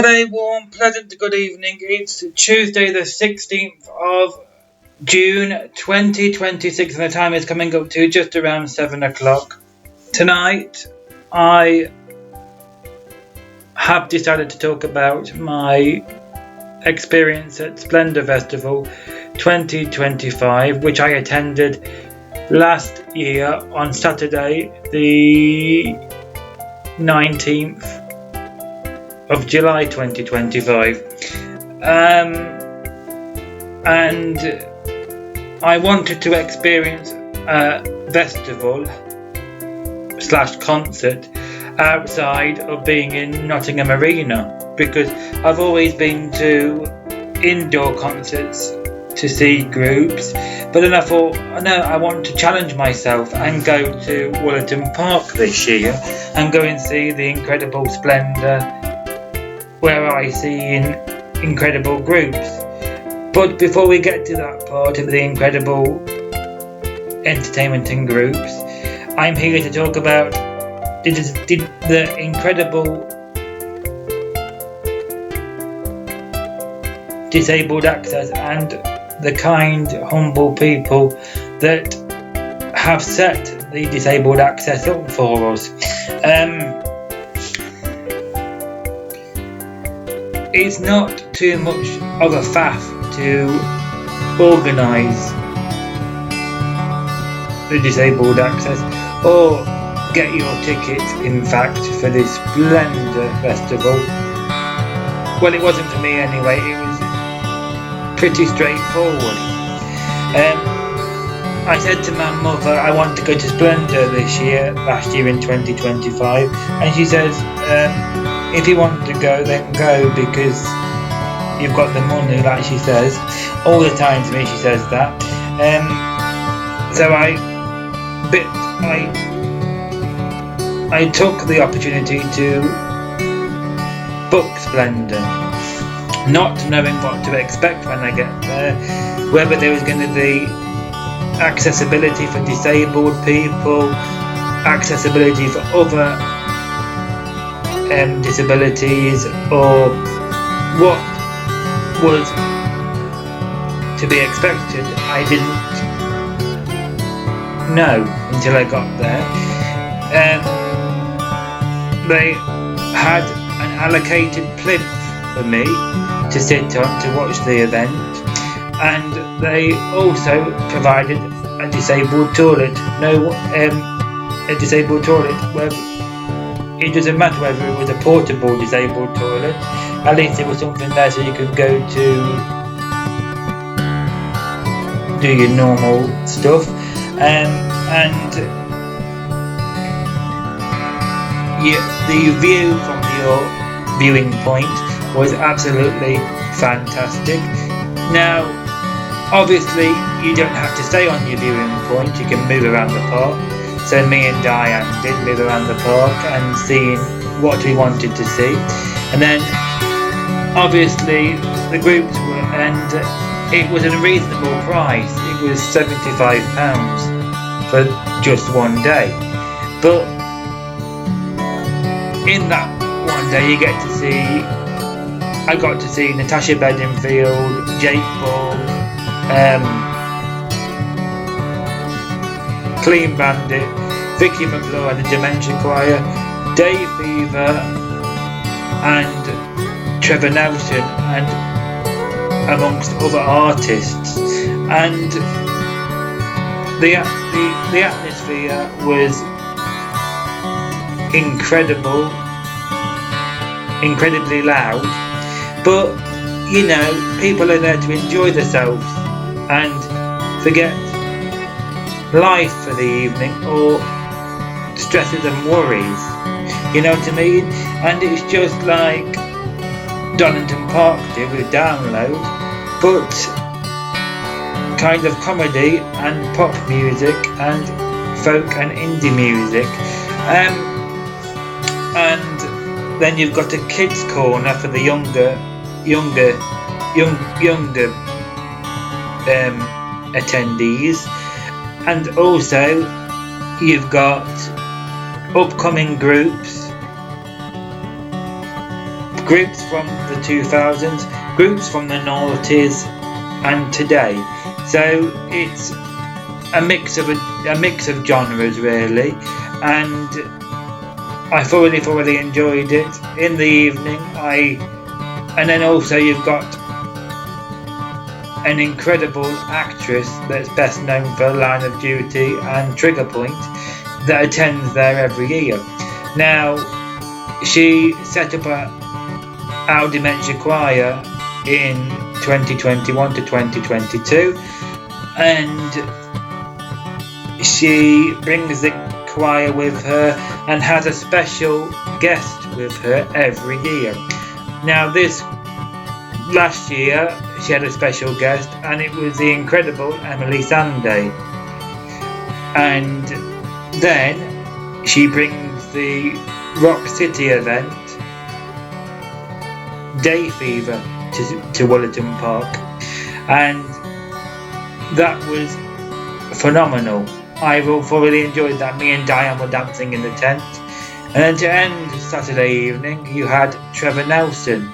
Very warm, pleasant good evening. It's Tuesday the 16th of June 2026 and the time is coming up to just around 7 o'clock. Tonight I have decided to talk about my experience at SPLENDOUR Festival 2025, which I attended last year on Saturday the 19th of July 2025, and I wanted to experience a festival / concert outside of being in Nottingham Arena, because I've always been to indoor concerts to see groups, but then I thought, no, I want to challenge myself and go to Woollerton Park this year and go and see the incredible Splendour, where I see incredible groups. But before we get to that part of the incredible entertainment and groups, I'm here to talk about the incredible disabled access and the kind, humble people that have set the disabled access up for us. It's not too much of a faff to organise the disabled access or get your tickets, in fact, for this SPLENDOUR festival. Well, it wasn't for me anyway, it was pretty straightforward. I said to my mother I want to go to SPLENDOUR last year in 2025, and she says, if you want to go, then go, because you've got the money, like she says. All the time to me she says that. So I took the opportunity to book SPLENDOUR, not knowing what to expect when I get there, whether there was going to be accessibility for disabled people, accessibility for other disabilities, or what was to be expected. I didn't know until I got there. They had an allocated plinth for me to sit on to watch the event, and they also provided a disabled toilet. A disabled toilet where it doesn't matter whether it was a portable disabled toilet, at least there was something there so you could go to do your normal stuff. And the view from your viewing point was absolutely fantastic. Now, obviously, you don't have to stay on your viewing point, you can move around the park. So me and Diane did move around the park and seeing what we wanted to see. And then, obviously, the groups were, and it was a reasonable price. It was £75 for just one day. But in that one day you get to see, I got to see Natasha Bedingfield, Jake Paul, Clean Bandit, Vicky McClure and the Dementia Choir, Dave Fever and Trevor Nelson, and amongst other artists. And the atmosphere was incredibly loud, but you know, people are there to enjoy themselves and forget life for the evening or stresses and worries, you know what I mean? And it's just like Donington Park did with Download, but kind of comedy and pop music and folk and indie music. And then you've got a kids corner for the younger attendees, and also you've got upcoming groups groups from the 2000s, groups from the noughties, and today. So it's a mix of genres really, and I thoroughly enjoyed it. In the evening, and then also you've got an incredible actress that's best known for Line of Duty and Trigger Point that attends there every year. Now, she set up our Dementia Choir in 2021 to 2022, and she brings the choir with her and has a special guest with her every year. Now, last year she had a special guest, and it was the incredible Emily Sunday. And then she brings the Rock City event, Day Fever, to Wollaton Park, and that was phenomenal. I thoroughly enjoyed that. Me and Diane were dancing in the tent. And then to end Saturday evening, you had Trevor Nelson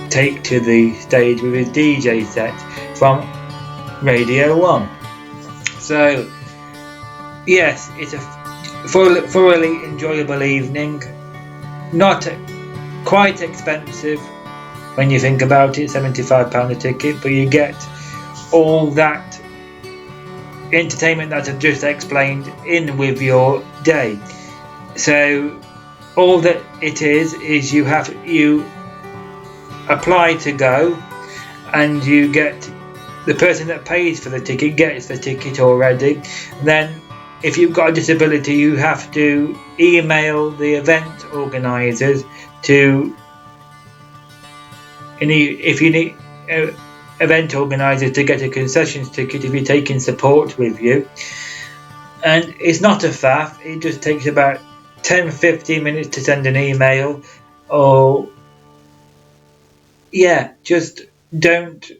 take to the stage with his DJ set from Radio 1. So, yes, it's a thoroughly enjoyable evening. Not quite expensive when you think about it, £75 a ticket, but you get all that entertainment that I've just explained in with your day. So all that it is you apply to go, and you get the person that pays for the ticket gets the ticket already. Then if you've got a disability, you have to email the event organisers if you need event organisers to get a concessions ticket if you're taking support with you. And it's not a faff, it just takes about 10-15 minutes to send an email. Or just don't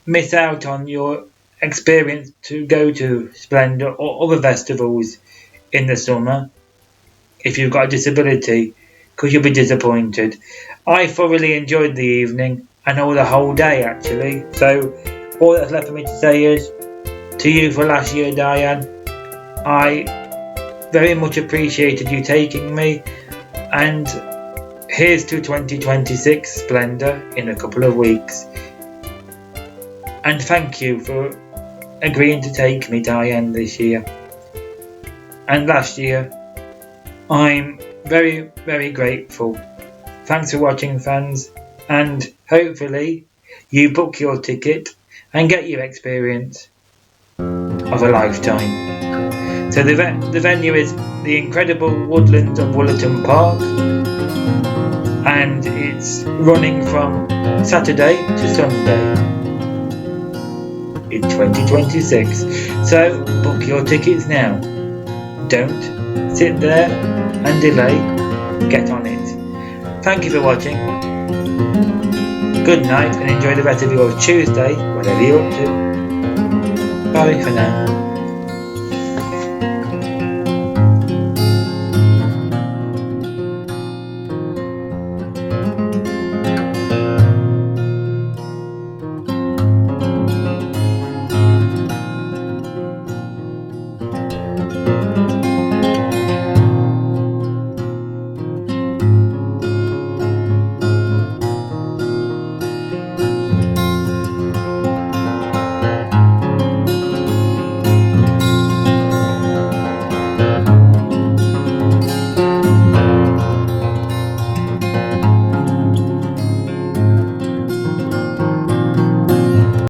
miss out on your experience to go to Splendour or other festivals in the summer if you've got a disability, because you'll be disappointed. I thoroughly enjoyed the evening and the whole day actually. So all that's left for me to say is to you for last year, Diane, I very much appreciated you taking me, and here's to 2026 Splendour in a couple of weeks. And thank you for agreeing to take me, Diane, this year and last year. I'm very grateful. Thanks for watching, fans, and hopefully you book your ticket and get your experience of a lifetime. So the venue is the incredible woodlands of Wollaton Park, and it's running from Saturday to Sunday in 2026. So book your tickets now. Don't sit there and delay. Get on it. Thank you for watching. Good night and enjoy the rest of your Tuesday, whatever you're up to. Bye for now.